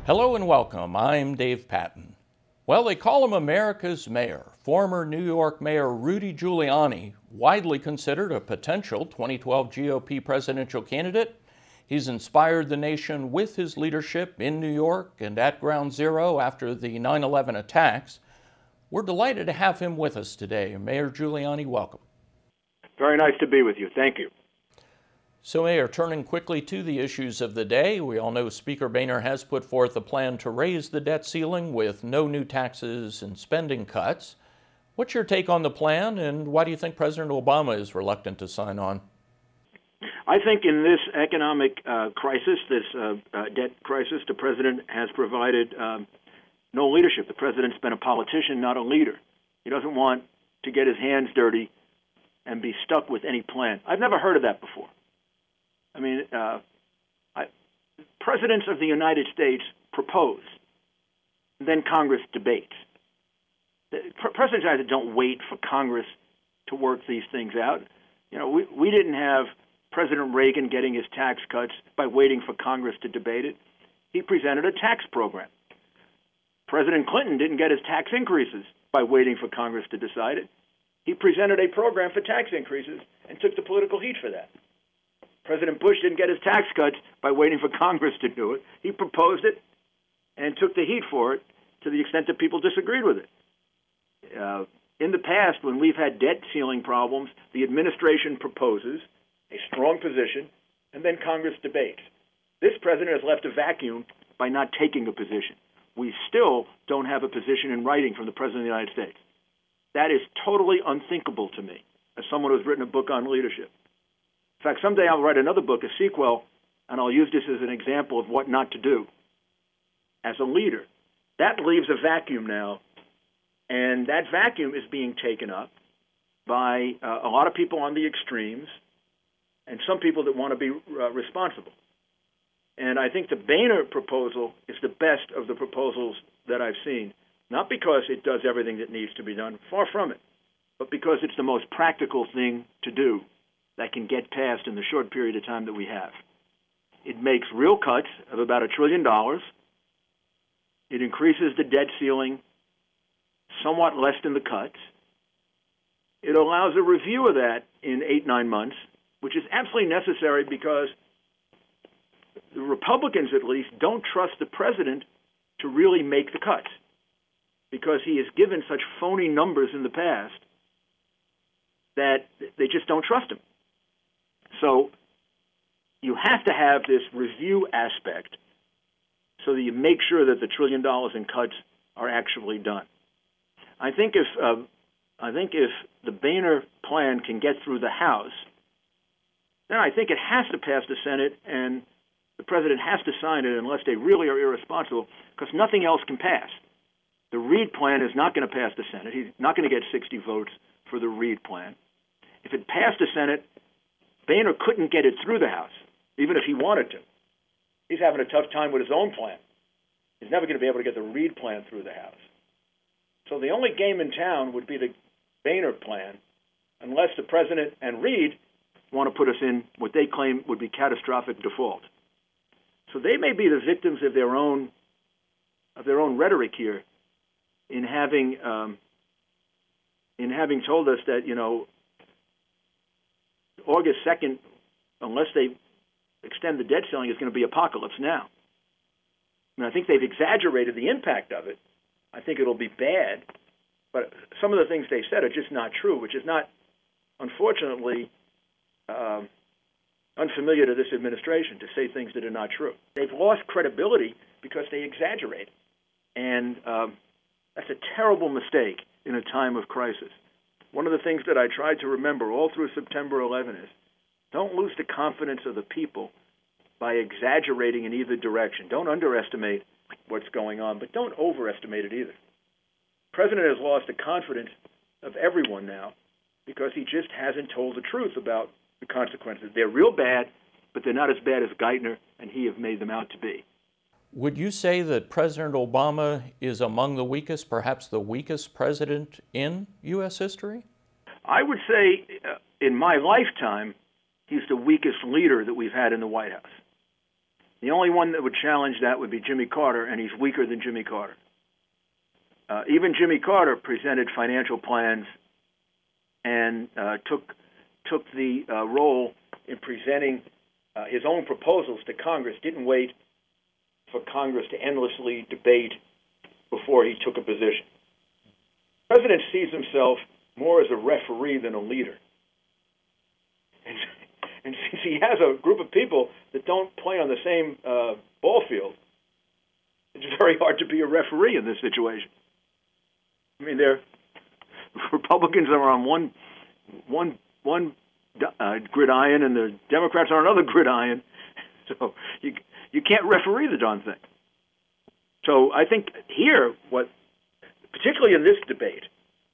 Hello and welcome. I'm Dave Patton. Well, they call him America's mayor. Former New York Mayor Rudy Giuliani, widely considered a potential 2012 GOP presidential candidate. He's inspired the nation with his leadership in New York and at Ground Zero after the 9/11 attacks. We're delighted to have him with us today. Mayor Giuliani, welcome. Very nice to be with you. Thank you. So, Mayor, turning quickly to the issues of the day, we all know Speaker Boehner has put forth a plan to raise the debt ceiling with no new taxes and spending cuts. What's your take on the plan, and why do you think President Obama is reluctant to sign on? I think in this economic crisis, this debt crisis, the president has provided no leadership. The president's been a politician, not a leader. He doesn't want to get his hands dirty and be stuck with any plan. I've never heard of that before. I mean, presidents of the United States propose, then Congress debates. Presidents of the United States don't wait for Congress to work these things out. You know, we didn't have President Reagan getting his tax cuts by waiting for Congress to debate it. He presented a tax program. President Clinton didn't get his tax increases by waiting for Congress to decide it. He presented a program for tax increases and took the political heat for that. President Bush didn't get his tax cuts by waiting for Congress to do it. He proposed it and took the heat for it to the extent that people disagreed with it. In the past, when we've had debt ceiling problems, the administration proposes a strong position, and then Congress debates. This president has left a vacuum by not taking a position. We still don't have a position in writing from the President of the United States. That is totally unthinkable to me, as someone who's written a book on leadership. In fact, someday I'll write another book, a sequel, and I'll use this as an example of what not to do as a leader. That leaves a vacuum now, and that vacuum is being taken up by a lot of people on the extremes and some people that want to be responsible. And I think the Boehner proposal is the best of the proposals that I've seen, not because it does everything that needs to be done, far from it, but because it's the most practical thing to do that can get passed in the short period of time that we have. It makes real cuts of about $1 trillion. It increases the debt ceiling somewhat less than the cuts. It allows a review of that in 8-9 months, which is absolutely necessary because the Republicans, at least, don't trust the president to really make the cuts because he has given such phony numbers in the past that they just don't trust him. So you have to have this review aspect so that you make sure that the $1 trillion in cuts are actually done. I think if the Boehner plan can get through the House, then I think it has to pass the Senate, and the president has to sign it unless they really are irresponsible, because nothing else can pass. The Reid plan is not going to pass the Senate. He's not going to get 60 votes for the Reid plan. If it passed the Senate, Boehner couldn't get it through the House, even if he wanted to. He's having a tough time with his own plan. He's never going to be able to get the Reid plan through the House. So the only game in town would be the Boehner plan, unless the president and Reid want to put us in what they claim would be catastrophic default. So they may be the victims of their own rhetoric here in having told us that, you know, August 2nd, unless they extend the debt ceiling, is going to be apocalypse now. I mean, I think they've exaggerated the impact of it. I think it'll be bad, but some of the things they said are just not true, which is not, unfortunately, unfamiliar to this administration to say things that are not true. They've lost credibility because they exaggerate, and that's a terrible mistake in a time of crisis. One of the things that I tried to remember all through September 11 is don't lose the confidence of the people by exaggerating in either direction. Don't underestimate what's going on, but don't overestimate it either. The president has lost the confidence of everyone now because he just hasn't told the truth about the consequences. They're real bad, but they're not as bad as Geithner and he have made them out to be. Would you say that President Obama is among the weakest, perhaps the weakest president in U.S. history? I would say in my lifetime, he's the weakest leader that we've had in the White House. The only one that would challenge that would be Jimmy Carter, and he's weaker than Jimmy Carter. Even Jimmy Carter presented financial plans and took the role in presenting his own proposals to Congress, didn't wait for Congress to endlessly debate before he took a position. The president sees himself more as a referee than a leader. And since he has a group of people that don't play on the same ball field, it's very hard to be a referee in this situation. I mean, Republicans are on one gridiron, and the Democrats are on another gridiron. So you can't referee the darn thing. So I think here, particularly in this debate,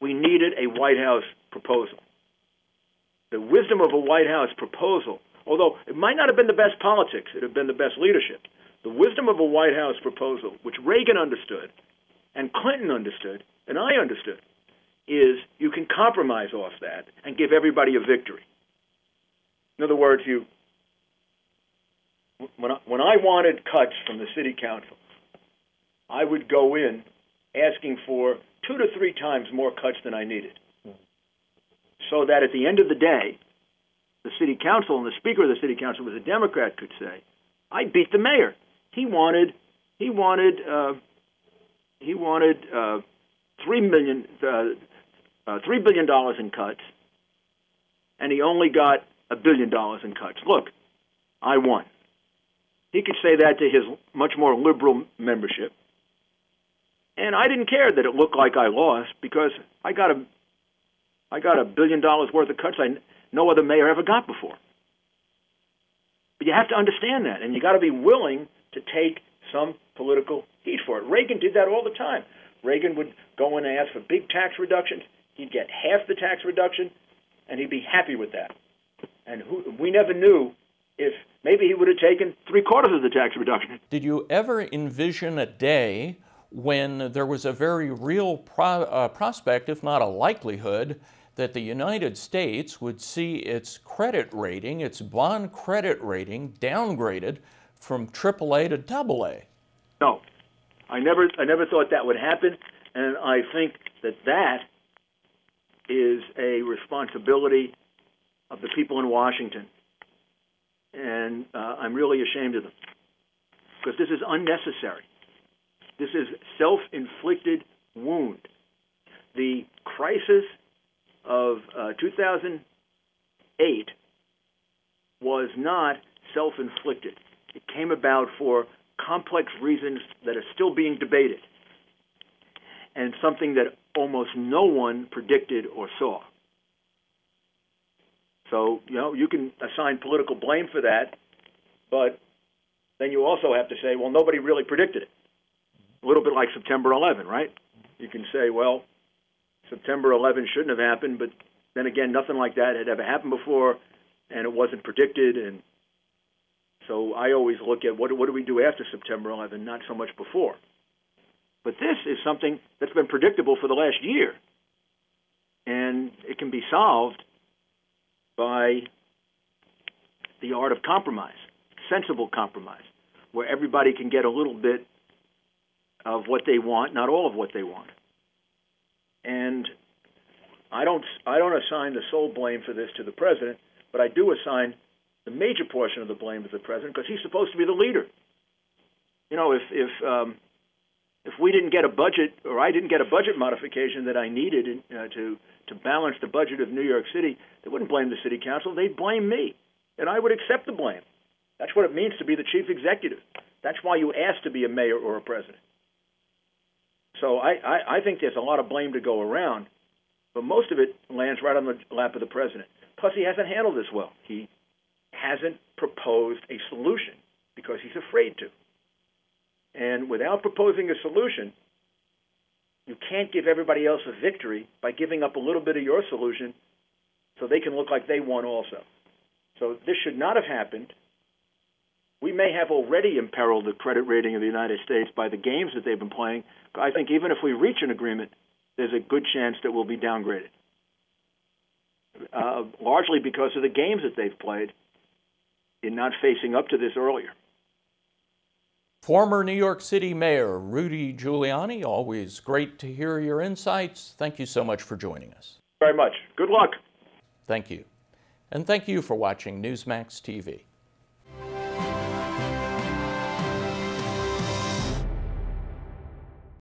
we needed a White House proposal. The wisdom of a White House proposal, although it might not have been the best politics, it would have been the best leadership. The wisdom of a White House proposal, which Reagan understood, and Clinton understood, and I understood, is you can compromise off that and give everybody a victory. In other words, when I wanted cuts from the city council, I would go in asking for 2 to 3 times more cuts than I needed, so that at the end of the day, the city council and the speaker of the city council was a Democrat could say, "I beat the mayor. He wanted $3 billion in cuts, and he only got $1 billion in cuts. Look, I won." He could say that to his much more liberal membership, and I didn't care that it looked like I lost because I got $1 billion worth of cuts no other mayor ever got before. But you have to understand that, and you got to be willing to take some political heat for it. Reagan did that all the time. Reagan would go in and ask for big tax reductions. He'd get half the tax reduction, and he'd be happy with that. And we never knew if maybe he would have taken 3/4 of the tax reduction. Did you ever envision a day when there was a very real prospect, if not a likelihood, that the United States would see its credit rating, its bond credit rating, downgraded from AAA to AA? No, I never thought that would happen, and I think that is a responsibility of the people in Washington, and I'm really ashamed of them because this is unnecessary. This is self-inflicted wound. The crisis of 2008 was not self-inflicted. It came about for complex reasons that are still being debated, and something that almost no one predicted or saw. So, you can assign political blame for that, but then you also have to say, well, nobody really predicted it. A little bit like September 11, right? You can say, well, September 11 shouldn't have happened, but then again, nothing like that had ever happened before, and it wasn't predicted. And so I always look at what do we do after September 11, not so much before. But this is something that's been predictable for the last year, and it can be solved by the art of compromise, sensible compromise, where everybody can get a little bit of what they want, not all of what they want. And I don't assign the sole blame for this to the president, but I do assign the major portion of the blame to the president because he's supposed to be the leader. If we didn't get a budget, or I didn't get a budget modification that I needed to balance the budget of New York City, they wouldn't blame the city council. They'd blame me, and I would accept the blame. That's what it means to be the chief executive. That's why you ask to be a mayor or a president. So I think there's a lot of blame to go around, but most of it lands right on the lap of the president. Plus, he hasn't handled this well. He hasn't proposed a solution because he's afraid to. And without proposing a solution, you can't give everybody else a victory by giving up a little bit of your solution so they can look like they won also. So this should not have happened. We may have already imperiled the credit rating of the United States by the games that they've been playing. I think even if we reach an agreement, there's a good chance that we'll be downgraded, largely because of the games that they've played in not facing up to this earlier. Former New York City Mayor Rudy Giuliani, always great to hear your insights. Thank you so much for joining us. Very much. Good luck. Thank you. And thank you for watching Newsmax TV.